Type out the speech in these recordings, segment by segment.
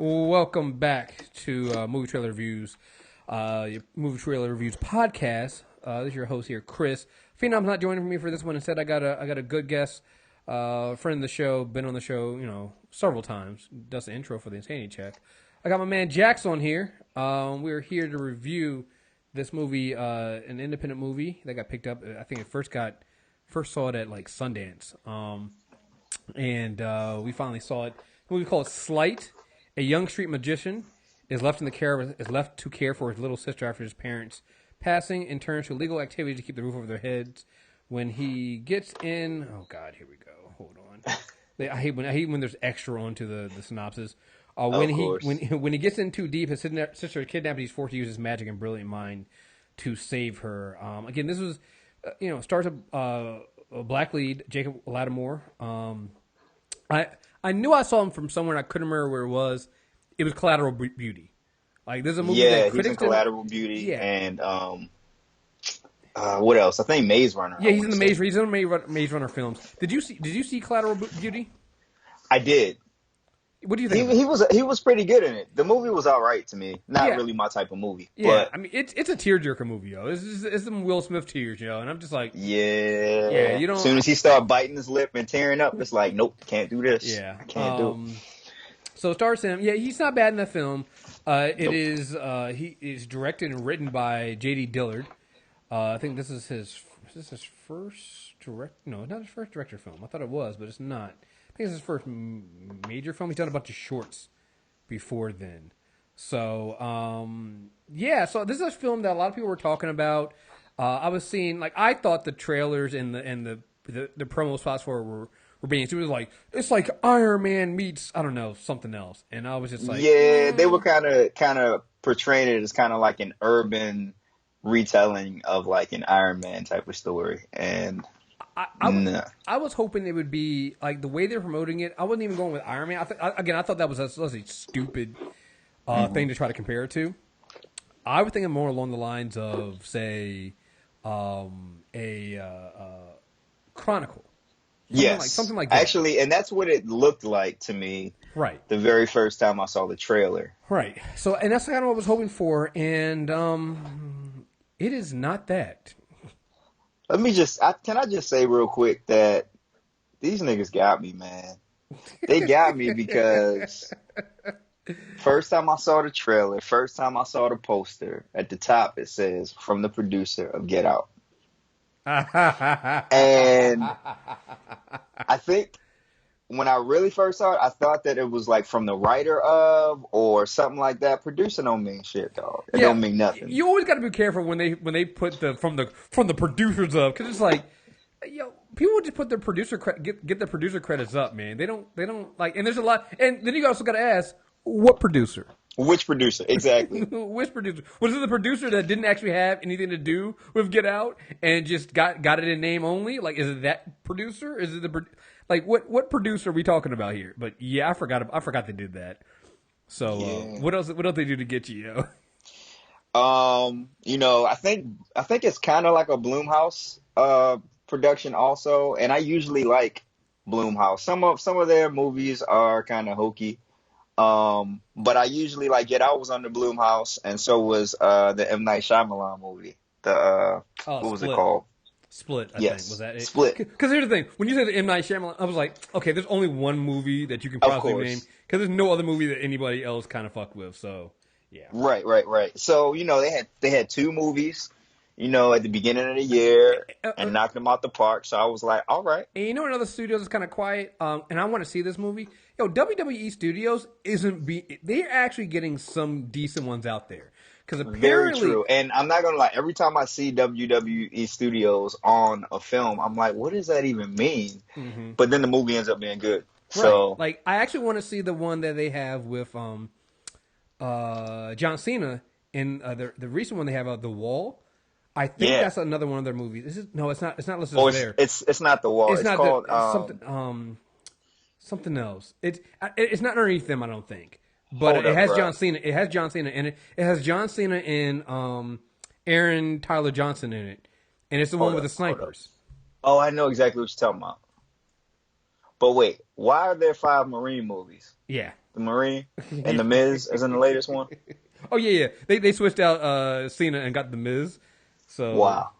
Welcome back to Movie Trailer Reviews, your Movie Trailer Reviews podcast. This is your host here, Kriss. Phenom's not joining me for this one. Instead, I got a good guest, friend of the show, been on the show, several times. Does the intro for the Insanity Check. I got my man Jax on here. We're here to review this movie, an independent movie that got picked up. I think it first saw it at like Sundance, and we finally saw it. A movie called Sleight. A young street magician is left to care for his little sister after his parents' passing, and turns to illegal activities to keep the roof over their heads. When he gets in, oh God, here we go. Hold on. I hate when there's extra onto the synopsis. When he gets in too deep, his sister is kidnapped. He's forced to use his magic and brilliant mind to save her. Again, this was, stars a black lead, Jacob Latimore. I knew I saw him from somewhere. And I couldn't remember where it was. It was Collateral Beauty. Like, there's a movie. Yeah, he's in Collateral Beauty. Yeah. And what else? I think Maze Runner. Yeah, he's in the Maze Runner films. Did you see Collateral Beauty? I did. What do you think? He was pretty good in it. The movie was all right to me. Not really my type of movie. Yeah, but I mean it's a tearjerker movie, yo. It's some Will Smith tears, yo. And I'm just like, yeah. You don't. As soon as he started biting his lip and tearing up, it's like, nope, can't do this. Yeah, I can't do it. So it stars him. Yeah, he's not bad in that film. He is directed and written by J.D. Dillard. I think this is his first not his first director film. I thought it was, but it's not. I think it's his first major film. He's done a bunch of shorts before then. So, so this is a film that a lot of people were talking about. I was seeing, I thought the trailers and the promo spots for it were being, it was like, it's like Iron Man meets, I don't know, something else. And I was just like, they were kind of portraying it as kind of like an urban retelling of like an Iron Man type of story. And I was hoping it would be like the way they're promoting it. I wasn't even going with Iron Man. I thought that was a stupid thing to try to compare it to. I was thinking more along the lines of, say, a Chronicle. Something like that. Actually, and that's what it looked like to me. Right. The very first time I saw the trailer. Right. So, and that's kind of what I was hoping for, and it is not that. Can I just say real quick that these niggas got me, man. They got me because first time I saw the trailer, first time I saw the poster, at the top it says, from the producer of Get Out. And I think when I really first saw it, I thought that it was like from the writer of or something like that. Producer don't mean shit, dog. It don't mean nothing. You always got to be careful when they put the from the producers of, because it's like, people just put their producer get their producer credits up, man. They don't like, and there's a lot, and then you also got to ask, what producer? Which producer? Exactly. Which producer? Was it the producer that didn't actually have anything to do with Get Out and just got it in name only? Like, is it that producer? Is it what producer are we talking about here? But yeah, I forgot they did that. So what else they do to get you, yo? I think it's kind of like a Blumhouse production also, and I usually like Blumhouse. Some of their movies are kind of hokey. But I usually like Get Out was under Blumhouse, and so was the M. Night Shyamalan movie. What was it called? Split, I think. Was that it? Split. Because here's the thing. When you said M. Night Shyamalan, I was like, okay, there's only one movie that you can possibly name. Because there's no other movie that anybody else kind of fucked with. So, yeah. Right. So, they had two movies, at the beginning of the year and knocked them out the park. So I was like, all right. And in other studios is kind of quiet, and I want to see this movie. WWE Studios they're actually getting some decent ones out there. Because apparently, very true. And I'm not gonna lie, every time I see WWE Studios on a film, I'm like, what does that even mean? Mm-hmm. But then the movie ends up being good. Right. So, I actually want to see the one that they have with John Cena in the recent one they have, The Wall. I think that's another one of their movies. It's not. It's not listed there. It's not The Wall. It's called something else. It's not underneath them, I don't think. But it has John Cena. It has John Cena in it. It has John Cena and Aaron Tyler Johnson in it, and it's the one with the snipers. Oh, I know exactly what you're talking about. But wait, why are there 5 Marine movies? Yeah, the Marine, and the Miz as in the latest one. Oh yeah. They switched out Cena and got the Miz. So Wow.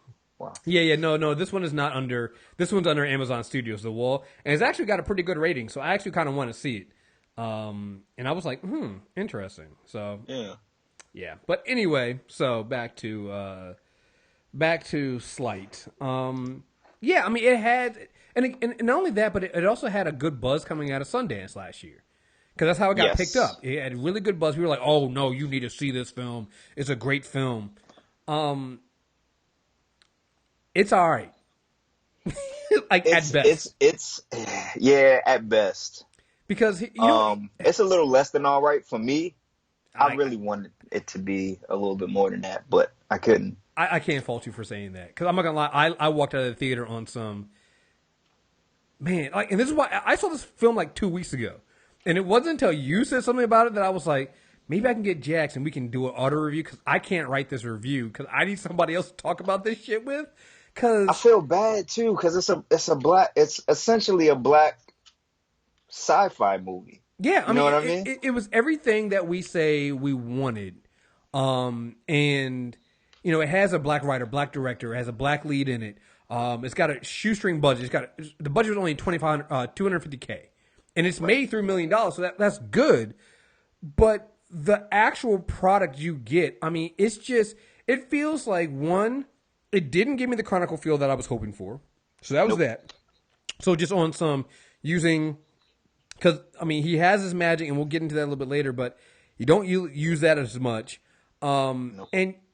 yeah. No. This one is not under. This one's under Amazon Studios, The Wall, and it's actually got a pretty good rating. So I actually kind of want to see it. And I was like, interesting. So yeah. But anyway, so back to Sleight. Yeah, I mean it had, and not only that, but it also had a good buzz coming out of Sundance last year. Because that's how it got picked up. It had really good buzz. We were like, "Oh no, you need to see this film. It's a great film." It's all right, like at best. It's at best. Because it's a little less than all right for me. I really wanted it to be a little bit more than that, but I couldn't. I can't fault you for saying that, because I'm not gonna lie. I walked out of the theater on some man, and this is why I saw this film like 2 weeks ago. And it wasn't until you said something about it that I was like, maybe I can get Jax and we can do an auto review, because I can't write this review because I need somebody else to talk about this shit with. Cause I feel bad too, because it's essentially a black sci-fi movie. Yeah, you know what I mean? It was everything that we say we wanted, and it has a black writer, black director, it has a black lead in it. It's got a shoestring budget. The budget was only $250K. And it's made $3 million, so that's good. But the actual product you get, I mean, it feels like, one, it didn't give me the Chronicle feel that I was hoping for. So that was that. So just on some using, because, I mean, he has his magic, and we'll get into that a little bit later, but you don't use that as much. And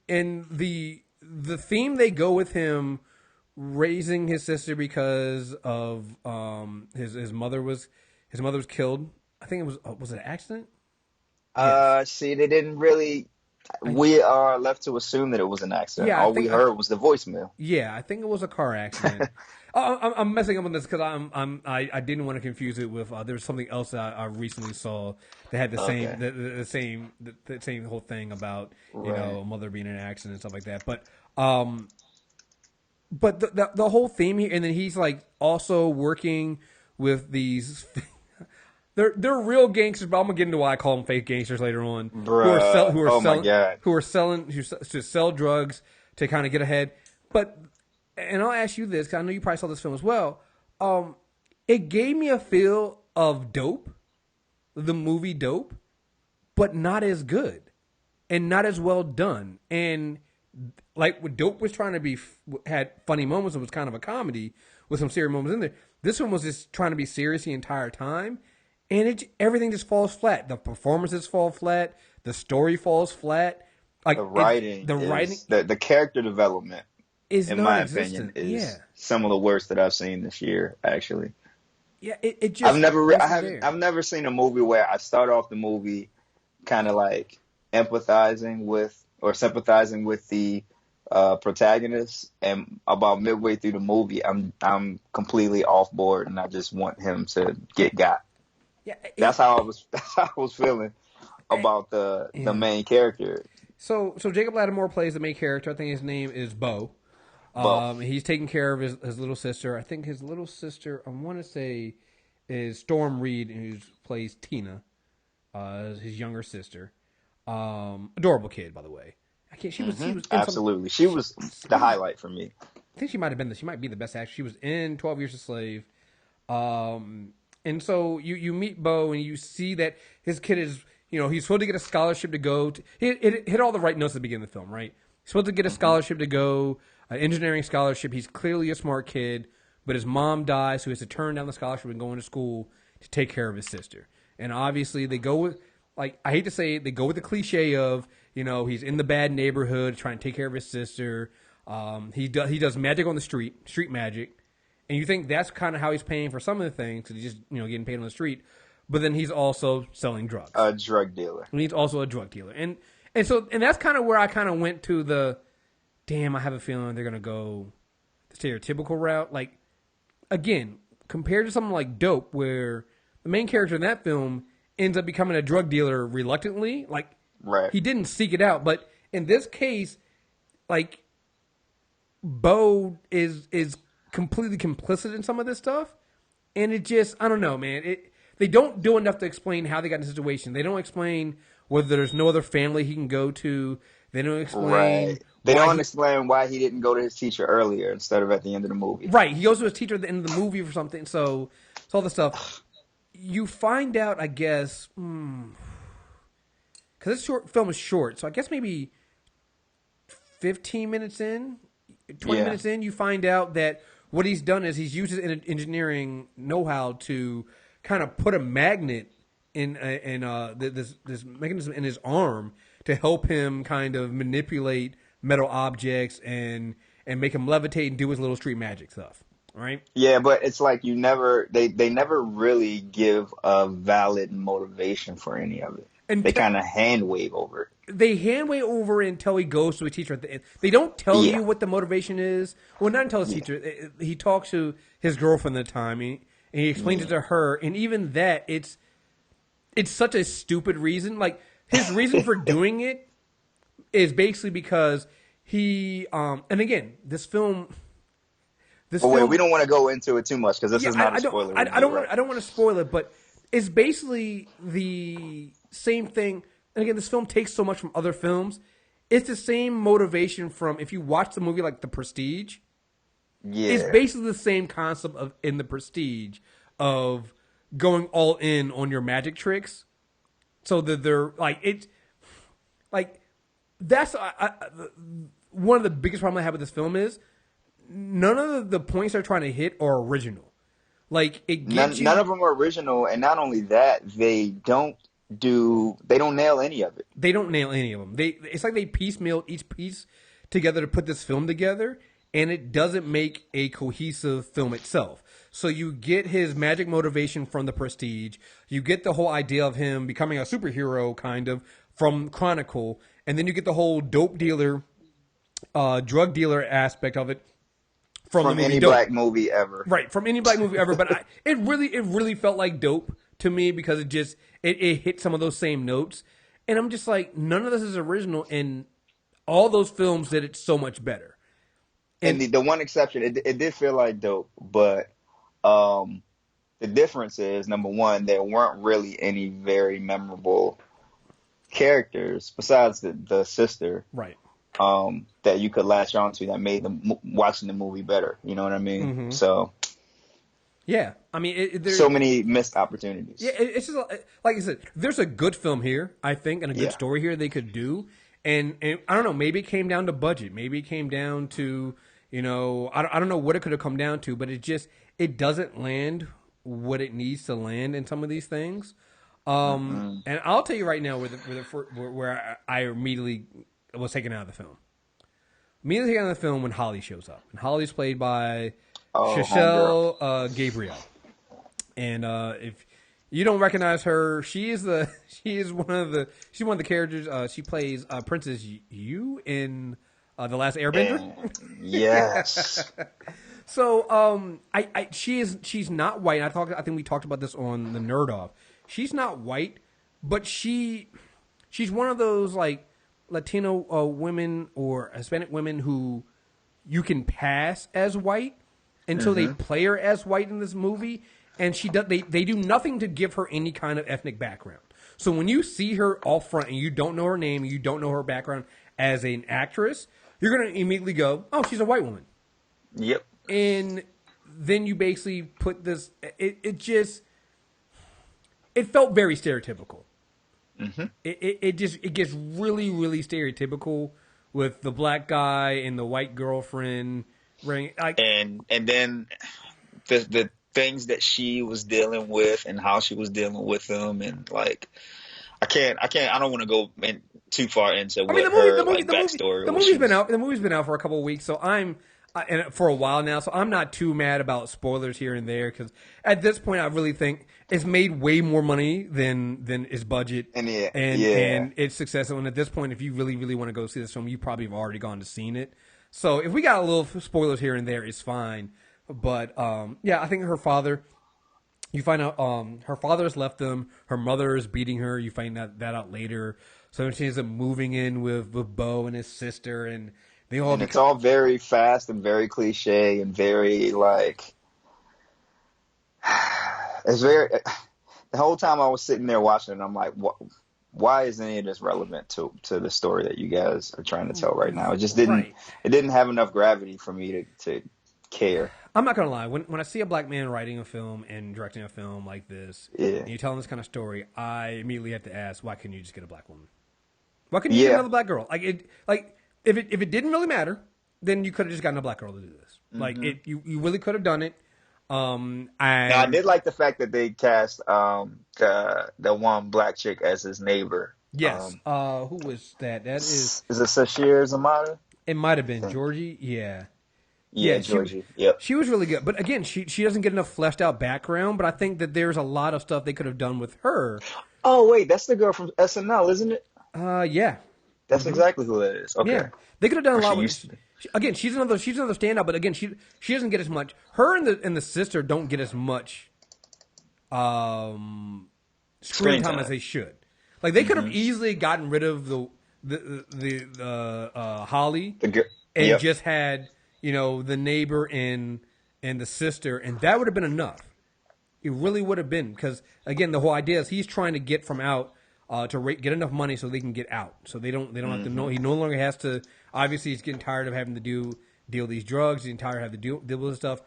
the theme they go with him raising his sister because of his mother was killed. I think it was it an accident? Yes. See, they didn't really. We are left to assume that it was an accident. Yeah, all we heard was the voicemail. Yeah, I think it was a car accident. I'm messing up on this because I didn't want to confuse it with there was something else that I recently saw that had the same whole thing about a mother being in an accident and stuff like that. But the whole theme here, and then he's like also working with these. They're real gangsters, but I'm gonna get into why I call them fake gangsters later on. Who sell drugs to kind of get ahead. And I'll ask you this, because I know you probably saw this film as well. It gave me a feel of Dope, the movie Dope, but not as good and not as well done. And like what Dope was trying to be, had funny moments. It was kind of a comedy with some serious moments in there. This one was just trying to be serious the entire time. And everything just falls flat. The performances fall flat. The story falls flat. Like the writing, the character development, in my opinion, is some of the worst that I've seen this year. Actually, yeah, it just. I've never seen a movie where I start off the movie kind of like empathizing with or sympathizing with the protagonist, and about midway through the movie, I'm completely off board, and I just want him to get got. Yeah, that's how I was feeling about the main character. So Jacob Latimore plays the main character. I think his name is Bo. He's taking care of his little sister. I think his little sister, I want to say, is Storm Reed, who plays Tina, his younger sister. Adorable kid, by the way. She was absolutely. She was the highlight for me. I think she might be the best actress. She was in 12 Years a Slave. And so you meet Bo, and you see that his kid is, he's supposed to get a scholarship to go to. It hit all the right notes at the beginning of the film, right? He's supposed to get a scholarship to go, an engineering scholarship. He's clearly a smart kid, but his mom dies, so he has to turn down the scholarship and go into school to take care of his sister. And obviously, they go with, like, I hate to say it, they go with the cliche of, he's in the bad neighborhood trying to take care of his sister. He does magic on the street magic. And you think that's kind of how he's paying for some of the things, because he's just, getting paid on the street. But then he's also selling drugs. A drug dealer. And he's also a drug dealer. And that's kind of where I kind of went to damn, I have a feeling they're going to go the stereotypical route. Like, again, compared to something like Dope, where the main character in that film ends up becoming a drug dealer reluctantly. Like, right. He didn't seek it out. But in this case, like, Bo is completely complicit in some of this stuff, and it just, I don't know, man. they don't do enough to explain how they got in the situation. They don't explain whether there's no other family he can go to. They don't explain Right. They why don't explain why he didn't go to his teacher earlier instead of at the end of the movie. Right, he goes to his teacher at the end of the movie for something. So it's all this stuff. You find out, I guess, because this film is short, so I guess maybe 15 minutes in, 20 minutes in, you find out that what he's done is he's used his engineering know-how to kind of put a magnet in this mechanism in his arm to help him kind of manipulate metal objects and make him levitate and do his little street magic stuff. Right? Yeah, but it's like they never really give a valid motivation for any of it. And they kind of hand wave over it. They hand wave over it until he goes to a teacher at the end. They don't tell you what the motivation is. Well, not until his teacher. He talks to his girlfriend at the time, and he explains it to her. And even that, it's such a stupid reason. Like, his reason for doing it is basically because he and again, this film. Wait, we don't want to go into it too much because this is not a spoiler. I don't want to spoil it, but it's basically the same thing. And again, this film takes so much from other films. It's the same motivation from if you watch the movie like The Prestige. Yeah, it's basically the same concept of in The Prestige of going all in on your magic tricks. So that they're like it's like that's one of the biggest problems I have with this film is. None of the points they're trying to hit are original. Like none of them are original, and not only that, they don't nail any of it. They don't nail any of them. It's like they piecemealed each piece together to put this film together, and it doesn't make a cohesive film itself. So you get his magic motivation from The Prestige, you get the whole idea of him becoming a superhero kind of from Chronicle, and then you get the whole dope dealer, drug dealer aspect of it. From any black movie ever. Right, from any black movie ever. But it really felt like Dope to me because it hit some of those same notes. And I'm just like, none of this is original, and all those films did it so much better. And the one exception, it did feel like Dope, but the difference is, number one, there weren't really any very memorable characters besides the sister. Right. That you could latch on to that made watching the movie better. You know what I mean? Mm-hmm. So, yeah, I mean, there's so many missed opportunities. Yeah, it's just like I said, there's a good film here, I think, and a good story here they could do. And I don't know, maybe it came down to budget. Maybe it came down to, I don't know what it could have come down to, but it doesn't land what it needs to land in some of these things. And I'll tell you right now where I immediately was taken out of the film. Immediately taken out of the film when Holly shows up. And Holly's played by Shachelle Gabriel. And if you don't recognize her, she's one of the characters. She plays Princess Yu in The Last Airbender. Yes. So she's not white. I think we talked about this on the Nerd Off. She's not white, but she's one of those like Latino women or Hispanic women who you can pass as white until they play her as white in this movie, and they do nothing to give her any kind of ethnic background. So when you see her off front and you don't know her name, you don't know her background as an actress, you're going to immediately go, "Oh, she's a white woman." Yep. And then you basically put this. It felt very stereotypical. Mm-hmm. It gets really, really stereotypical with the black guy and the white girlfriend. And then the things that she was dealing with and how she was dealing with them, and like I don't want to go too far into her backstory. The movie's been out for a couple of weeks, so I'm and for a while now, so I'm not too mad about spoilers here and there because at this point I really think it's made way more money than its budget and its success. And at this point, if you really, really want to go see this film, you probably have already gone to seen it. So if we got a little spoilers here and there, it's fine. But I think her father. You find out her father has left them. Her mother is beating her. You find that out later. So she ends up moving in with Bo and his sister, and they all. And it's all very fast and very cliche and very like. It's very. whole time I was sitting there watching it, I'm like, what? Why is any of this relevant to the story that you guys are trying to tell right now? It just didn't. Right. It didn't have enough gravity for me to care. I'm not gonna lie. When I see a black man writing a film and directing a film like this, Yeah. and you're telling this kind of story, I immediately have to ask, why couldn't you just get a black woman? Why couldn't you get another black girl? If it didn't really matter, then you could have just gotten a black girl to do this. Mm-hmm. You really could have done it. Now, I did like the fact that they cast the one black chick as his neighbor. Yes. Who was that? That is it Sashir Zamata? It might have been Georgie. Yeah. Yeah, Georgie. Yep. She was really good, but again, she doesn't get enough fleshed out background. But I think that there's a lot of stuff they could have done with her. Oh wait, that's the girl from SNL, isn't it? Yeah. That's exactly who that is. Okay. Yeah, they could have done a lot with. Again, she's another standout, but again, she doesn't get as much. Her and the sister don't get as much screen time as they should. Like they could have easily gotten rid of the Holly and just had the neighbor and the sister, and that would have been enough. It really would have been, because again, the whole idea is he's trying to get from out to get enough money so they can get out. So they don't have to know. He no longer has to. Obviously, he's getting tired of having to deal with these drugs. He's tired of having to deal with this stuff.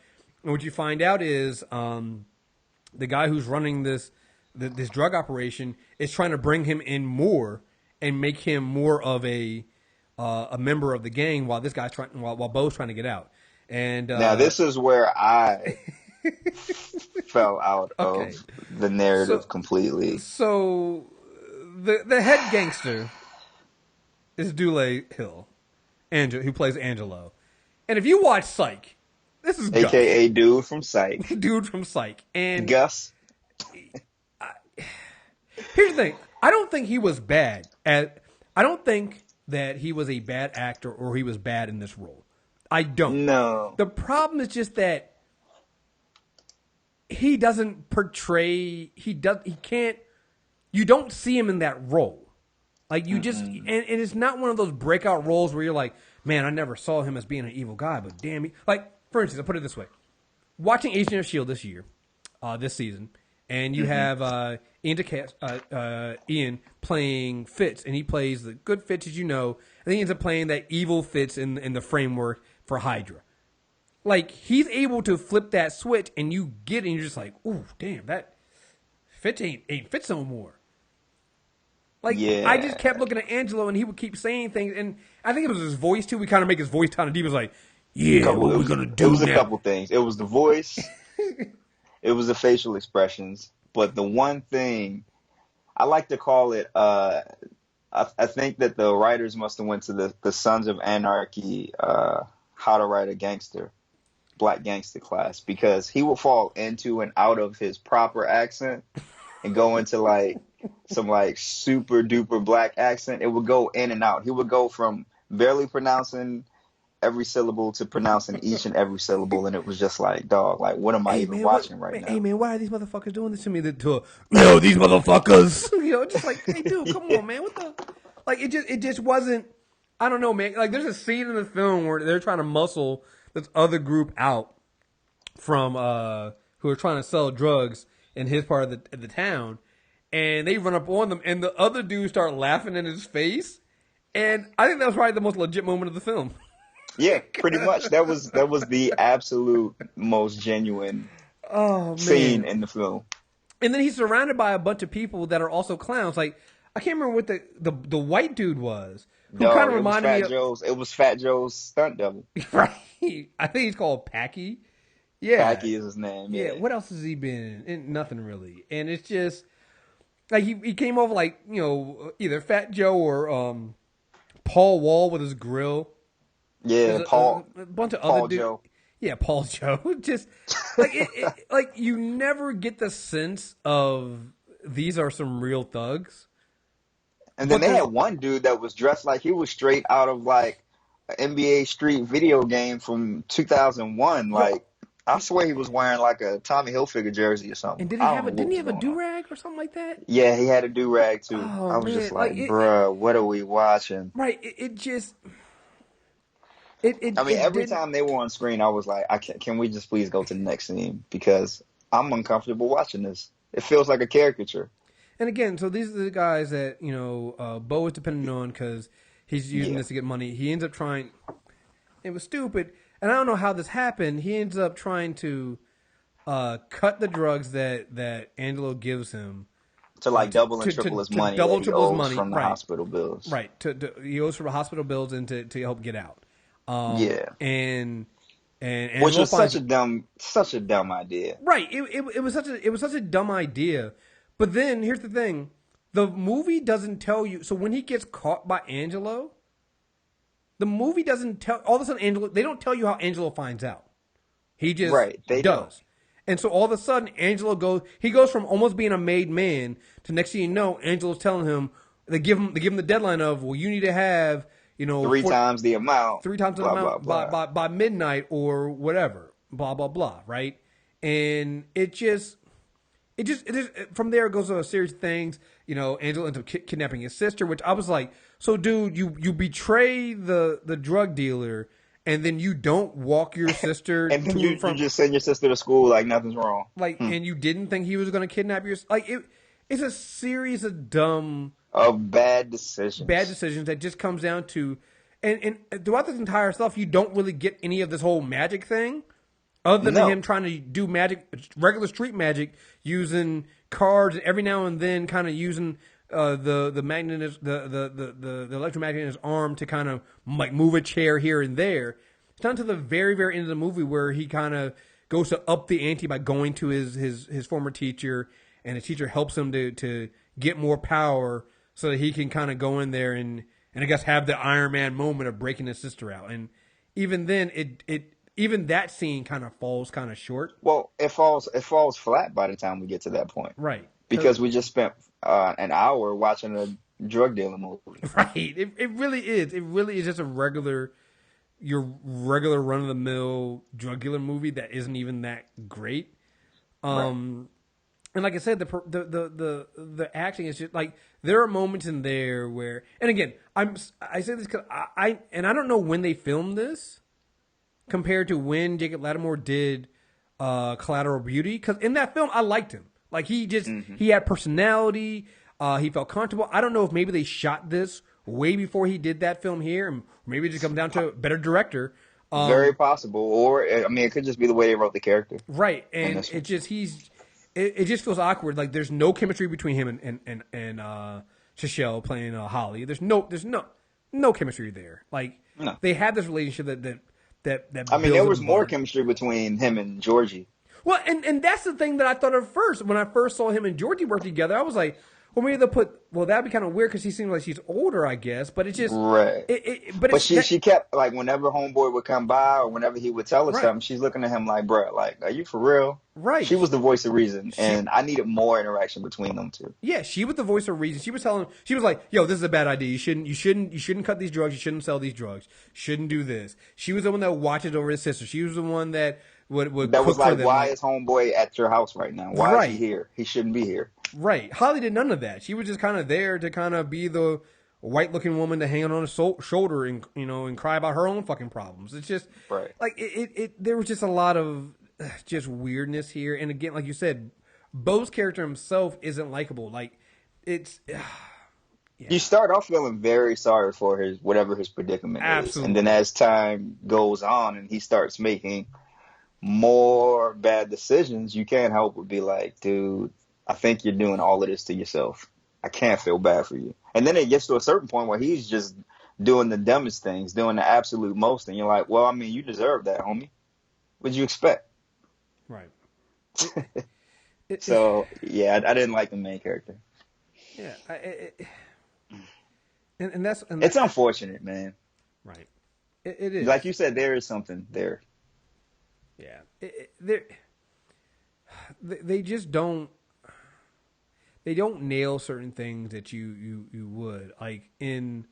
And what you find out is the guy who's running this drug operation is trying to bring him in more and make him more of a member of the gang, while this guy's while Bo's trying to get out. And now this is where I fell out of the narrative completely. So the head gangster is Dule Hill, who plays Angelo. And if you watch Psych, this is Gus. AKA Dude from Psych. Dude from Psych. And Gus. Here's the thing. I don't think he was bad. I don't think that he was a bad actor or he was bad in this role. I don't. No. The problem is just that he doesn't portray. He can't. You don't see him in that role. Like you just, and it's not one of those breakout roles where you're like, man, I never saw him as being an evil guy, but damn he. Like, for instance, I'll put it this way: watching Agent of S.H.I.E.L.D. this season, and you have Ian playing Fitz, and he plays the good Fitz, as you know, and he ends up playing that evil Fitz in the framework for Hydra. Like, he's able to flip that switch, and you get it, and you're just like, ooh, damn, that Fitz ain't Fitz no more. Like, I just kept looking at Angelo, and he would keep saying things, and I think it was his voice, too. We kind of make his voice kind of deep. It was like, what we going to do now? It was a couple things. It was the voice. It was the facial expressions. But the one thing, I like to call it, I think that the writers must have went to the Sons of Anarchy, how to write a black gangster class, because he will fall into and out of his proper accent and go into like some like super duper black accent. It would go in and out. He would go from barely pronouncing every syllable to pronouncing each and every syllable, and it was just like, dog, like, what am I even watching right now? Hey man, why are these motherfuckers doing this to me? These motherfuckers. Just like, hey dude, come on, man, what the? Like, it just wasn't. I don't know, man. Like, there's a scene in the film where they're trying to muscle this other group out from who are trying to sell drugs in his part of the town, and they run up on them, and the other dudes start laughing in his face, and I think that was probably the most legit moment of the film. Yeah, pretty much. That was the absolute most genuine scene in the film. And then he's surrounded by a bunch of people that are also clowns. Like, I can't remember what the white dude was. Who kind of reminded me of it was Fat Joe's stunt double. Right. I think he's called Packy. Yeah. Packy is his name. Yeah. What else has he been in? Nothing really. And it's just like he came over like, either Fat Joe or Paul Wall with his grill. Yeah, a bunch of Paul other dudes. Joe. Yeah, Paul Joe. Just like like you never get the sense of these are some real thugs. And then they had one dude that was dressed like he was straight out of like an NBA Street video game from 2001. Like, I swear he was wearing like a Tommy Hilfiger jersey or something. And didn't he have a do-rag or something like that? Yeah, he had a do-rag too. Oh, I was just like, like bruh, what are we watching? Right. It just. Every time they were on screen, I was like, can we just please go to the next scene? Because I'm uncomfortable watching this. It feels like a caricature. And again, so these are the guys that Bo is dependent on because he's using this to get money. He ends up trying. It was stupid, and I don't know how this happened. He ends up trying to cut the drugs that Angelo gives him to like double and triple his money. Double that triple he his money from the hospital bills. Right. He owes for the hospital bills and to help get out. And which was such a dumb idea. Right. It was such a dumb idea. But then here's the thing: the movie doesn't tell you. So when he gets caught by Angelo, the movie doesn't tell. All of a sudden, Angelo. They don't tell you how Angelo finds out. He just does. Don't. And so all of a sudden, Angelo goes. He goes from almost being a made man to next thing you know, Angelo's telling him they give him the deadline of, well, you need to have 3 times the amount, by midnight or whatever, blah blah blah, right? And it just from there it goes to a series of things. Angelo ends up kidnapping his sister, which I was like, so dude, you betray the drug dealer. And then you don't walk your sister, and then you just send your sister to school like nothing's wrong. And you didn't think he was going to kidnap your it's a series of bad decisions that just comes down to, and throughout this entire stuff, you don't really get any of this whole magic thing, other than him trying to do magic, regular street magic, using cards, and every now and then kind of using the magnet, the electromagnet in his arm to kind of like move a chair here and there. It's down to the very, very end of the movie where he kind of goes to up the ante by going to his former teacher, and his teacher helps him to get more power so that he can kind of go in there and I guess have the Iron Man moment of breaking his sister out. And even then, even that scene kind of falls kind of short. Well, it falls flat by the time we get to that point, right? Because we just spent an hour watching a drug dealing movie. Right. It really is. It really is just your regular run of the mill drug dealer movie that isn't even that great. And like I said, the acting is just like, there are moments in there where, and again, I say this because I don't know when they filmed this compared to when Jacob Latimore did Collateral Beauty, because in that film I liked him. Like he had personality. He felt comfortable. I don't know if maybe they shot this way before he did that film here, and maybe it just comes down to a better director. Very possible, or it could just be the way they wrote the character. Right, and it just feels awkward. Like there's no chemistry between him and Shishelle playing Holly. There's no chemistry there. Like they had this relationship that there was more chemistry between him and Georgie. Well, and that's the thing that I thought at first. When I first saw him and Georgie work together, I was like, well, maybe that'd be kind of weird because he seems like she's older, I guess. But it's just... Right. But she kept, like, whenever Homeboy would come by or whenever he would tell her something, she's looking at him like, bruh, like, are you for real? Right. She was the voice of reason, and I needed more interaction between them two. Yeah, she was the voice of reason. She was like, yo, this is a bad idea. You shouldn't cut these drugs. You shouldn't sell these drugs. Shouldn't do this. She was the one that watches over his sister. She was the one that... that was like, why is Homeboy at your house right now? Why is he here? He shouldn't be here. Right. Holly did none of that. She was just kind of there to kind of be the white-looking woman to hang on his shoulder and and cry about her own fucking problems. It's just like there was just a lot of just weirdness here. And again, like you said, Bo's character himself isn't likable. Like it's. You start off feeling very sorry for whatever his predicament is, and then as time goes on and he starts making more bad decisions, you can't help but be like, dude, I think you're doing all of this to yourself. I can't feel bad for you. And then it gets to a certain point where he's just doing the dumbest things, doing the absolute most, and you're like, well, you deserve that, homie. What'd you expect? Right. So, yeah, I didn't like the main character. Yeah. And that's it's unfortunate, man. Right. It is. Like you said, there is something there. Yeah, they just don't. They don't nail certain things that you would like in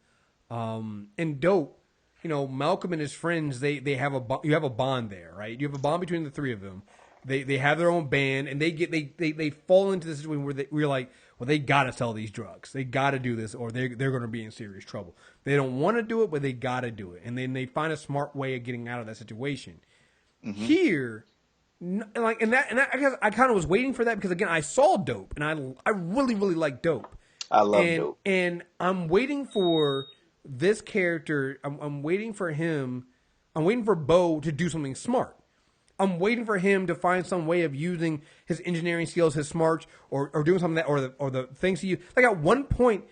Dope. Malcolm and his friends. They have you have a bond there, right? You have a bond between the three of them. They have their own band, and they fall into this situation where we're like, well, they got to sell these drugs. They got to do this, or they're going to be in serious trouble. They don't want to do it, but they got to do it, and then they find a smart way of getting out of that situation. Mm-hmm. Here, like, and that I guess I kind of was waiting for that because again, I saw Dope, and I really really like Dope. I love Dope, and I'm waiting for this character. I'm waiting for him. I'm waiting for Bo to do something smart. I'm waiting for him to find some way of using his engineering skills, his smarts, or doing something that, or the things he, like at one point,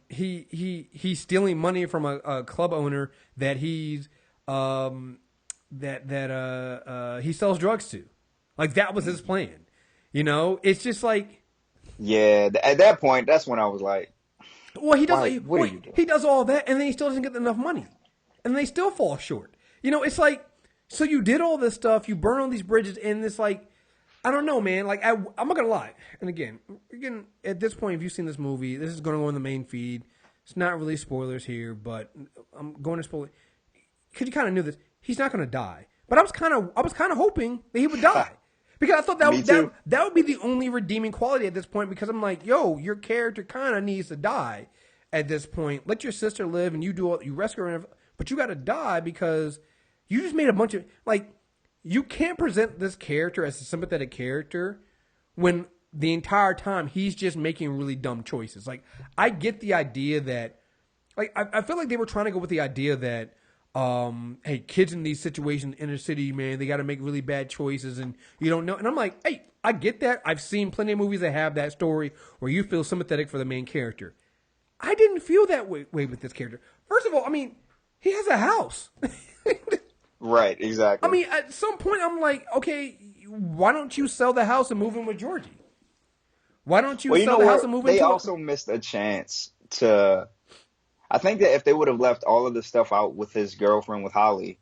he's stealing money from a club owner that he's he sells drugs to. Like that was his plan. You know, it's just like, yeah. At that point, that's when I was like, well, he does. what are you doing? He does all that, and then he still doesn't get enough money, and they still fall short. You know, it's like, so you did all this stuff, you burn all these bridges, and it's like, I don't know, man. Like, I'm not gonna lie. And again, at this point, if you've seen this movie, this is gonna go on the main feed. It's not really spoilers here, but I'm going to spoil it because you kind of knew this. He's not gonna die, but I was kind of hoping that he would die because I thought that would be the only redeeming quality at this point. Because I'm like, yo, your character kind of needs to die at this point. Let your sister live, and you rescue her, but you got to die because you just made a bunch of, like, you can't present this character as a sympathetic character when the entire time he's just making really dumb choices. Like, I get the idea that, like, I feel like they were trying to go with the idea that, hey, kids in these situations, inner city, man, they got to make really bad choices and you don't know. And I'm like, hey, I get that. I've seen plenty of movies that have that story where you feel sympathetic for the main character. I didn't feel that way with this character. First of all, I mean, he has a house. Right, exactly. I mean, at some point, I'm like, okay, why don't you sell the house and move in with Georgie? Why don't you sell the house and move in? They also missed a chance to. I think that if they would have left all of the stuff out with his girlfriend, with Holly,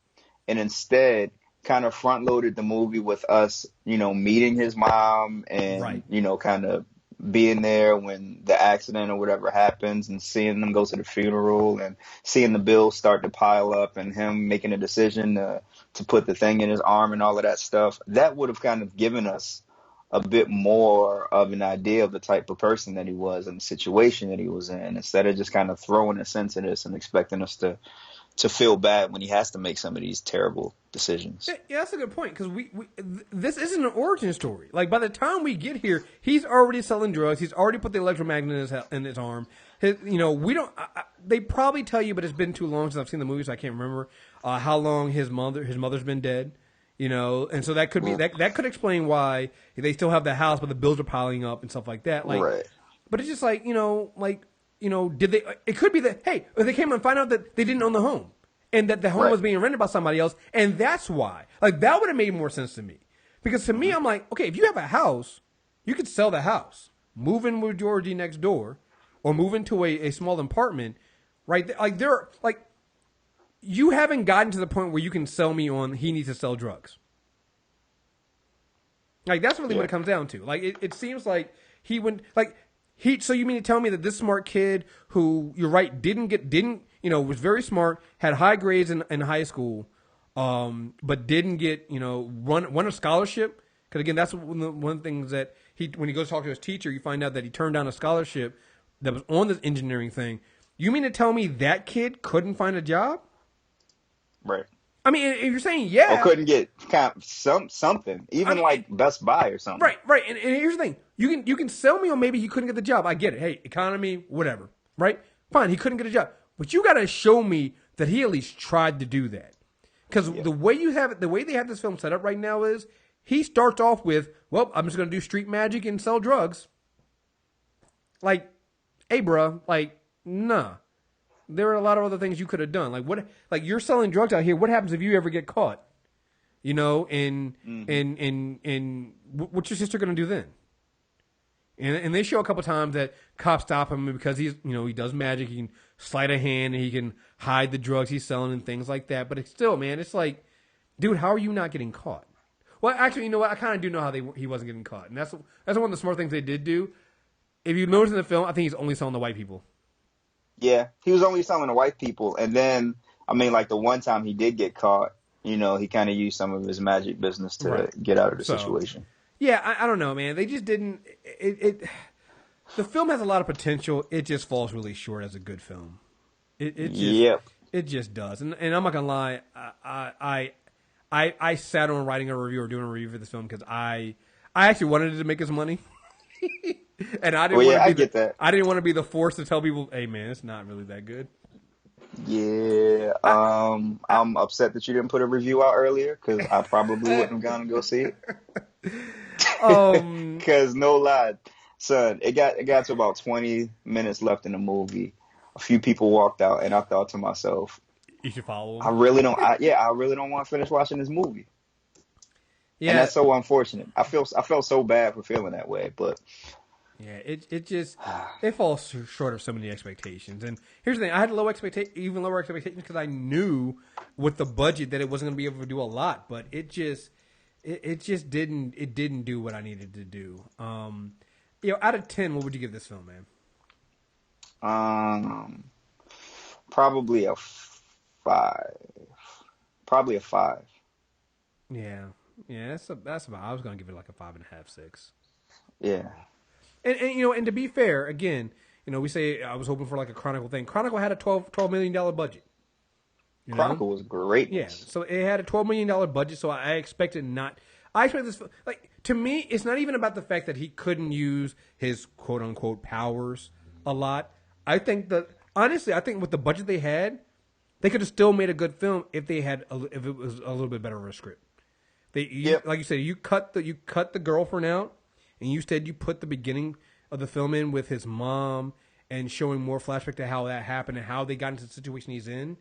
and instead kind of front loaded the movie with us, you know, meeting his mom and, right, you know, kind of being there when the accident or whatever happens and seeing them go to the funeral and seeing the bills start to pile up and him making a decision to put the thing in his arm and all of that stuff, that would have kind of given us a bit more of an idea of the type of person that he was and the situation that he was in, instead of just kind of throwing us into this and expecting us to feel bad when he has to make some of these terrible decisions. Yeah, that's a good point, because this isn't an origin story. Like, by the time we get here, he's already selling drugs. He's already put the electromagnet in his arm. You know, we don't. They probably tell you, but it's been too long since I've seen the movie, so I can't remember how long his mother's been dead. You know, and so that could be that could explain why they still have the house, but the bills are piling up and stuff like that. Like, right. But it's just like, did they? It could be that, hey, if they came and find out that they didn't own the home and that the home was being rented by somebody else, and that's why. Like, that would have made more sense to me, because to me, I'm like, okay, if you have a house, you could sell the house, move in with Georgie next door, or move into a small apartment, right? Like you haven't gotten to the point where you can sell me on he needs to sell drugs. Like, that's really what it comes down to. Like, it seems like he went, like, so you mean to tell me that this smart kid who, you're right, was very smart, had high grades in high school, but didn't get, won a scholarship? Because again, that's one of the things that when he goes to talk to his teacher, you find out that he turned down a scholarship that was on this engineering thing. You mean to tell me that kid couldn't find a job? Right. I mean, if you're saying or couldn't get something, even like Best Buy or something. Right. And here's the thing: you can sell me on maybe he couldn't get the job. I get it. Hey, economy, whatever. Right? Fine, he couldn't get a job, but you got to show me that he at least tried to do that. Because the way they have this film set up right now is he starts off with, well, I'm just going to do street magic and sell drugs. Like, hey, bro, like, nah. There are a lot of other things you could have done. Like, what? Like, you're selling drugs out here. What happens if you ever get caught? And what's your sister going to do then? And they show a couple times that cops stop him because he does magic. He can sleight a hand and he can hide the drugs he's selling and things like that. But it's still, man, it's like, dude, how are you not getting caught? Well, actually, you know what? I kind of do know how he wasn't getting caught, and that's one of the smart things they did do. If you notice in the film, I think he's only selling to white people. Yeah, he was only selling to white people. And then, I mean, like the one time he did get caught, he kind of used some of his magic business to get out of the situation. Yeah, I don't know, man. They just didn't. The film has a lot of potential. It just falls really short as a good film. It just does. And I'm not gonna lie, I I sat on writing a review or doing a review for this film because I actually wanted it to make us money. And I didn't I didn't want to be the force to tell people, hey man, it's not really that good. Yeah, I'm upset that you didn't put a review out earlier because I probably wouldn't have gone and go see it. Because no lie, son, it got to about 20 minutes left in the movie. A few people walked out, and I thought to myself, you should follow them. I really don't want to finish watching this movie. Yeah, and that's so unfortunate. I felt so bad for feeling that way, but. Yeah, it falls short of so many expectations. And here's the thing: I had even lower expectations because I knew with the budget that it wasn't going to be able to do a lot. But it just didn't do what I needed to do. Out of 10, what would you give this film, man? Probably a 5. Probably a 5. Yeah, that's about. I was going to give it like a 5.5, 6. Yeah. And to be fair, again, we say I was hoping for like a Chronicle thing. Chronicle had a $12 million budget. Chronicle was great. Yeah, so it had a $12 million budget. So I expected this. Like, to me, it's not even about the fact that he couldn't use his quote unquote powers a lot. I think honestly, with the budget they had, they could have still made a good film if it was a little bit better of a script. Like you said, you cut the girlfriend out. And you said you put the beginning of the film in with his mom and showing more flashback to how that happened and how they got into the situation he's in,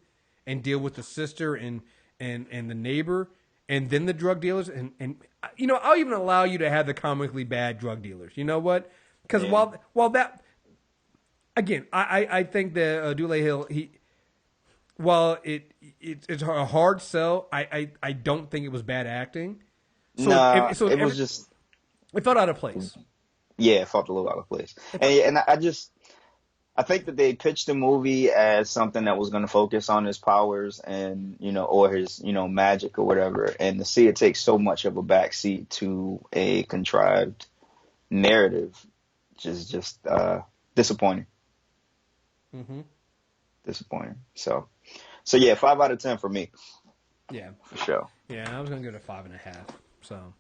and deal with the sister and the neighbor and then the drug dealers and I'll even allow you to have the comically bad drug dealers. You know what? Because while that again, I think that Dule Hill while it's a hard sell, I don't think it was bad acting. It felt out of place. Yeah, it felt a little out of place. And I think that they pitched the movie as something that was going to focus on his powers and, or his, magic or whatever. And to see it take so much of a backseat to a contrived narrative just disappointing. Mm-hmm. Disappointing. So yeah, 5 out of 10 for me. Yeah. For sure. Yeah, I was going to give it a 5.5. So.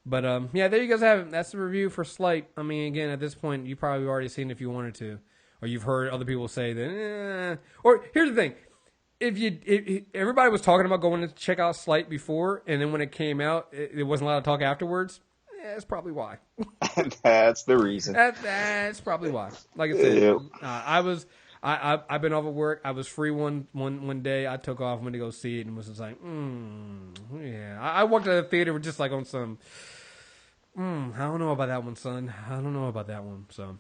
But, there you guys have it. That's the review for Sleight. I mean, again, at this point, you've probably already seen it if you wanted to. Or you've heard other people say that, Or, here's the thing. If everybody was talking about going to check out Sleight before, and then when it came out, it wasn't allowed to talk afterwards, that's probably why. That's the reason. That's probably why. Like I said, yep. I've been off of work. I was free one day. I took off, went to go see it, and was just like, yeah. I walked out of the theater with just like on some... I don't know about that one, son. I don't know about that one. So,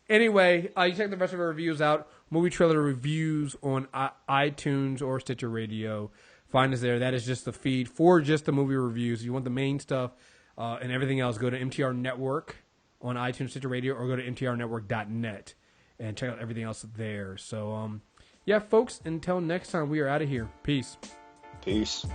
anyway, you check the rest of our reviews out. Movie Trailer Reviews on iTunes or Stitcher Radio. Find us there. That is just the feed for just the movie reviews. If you want the main stuff and everything else, go to MTR Network on iTunes, Stitcher Radio, or go to mtrnetwork.net and check out everything else there. So, folks, until next time, we are out of here. Peace. Peace.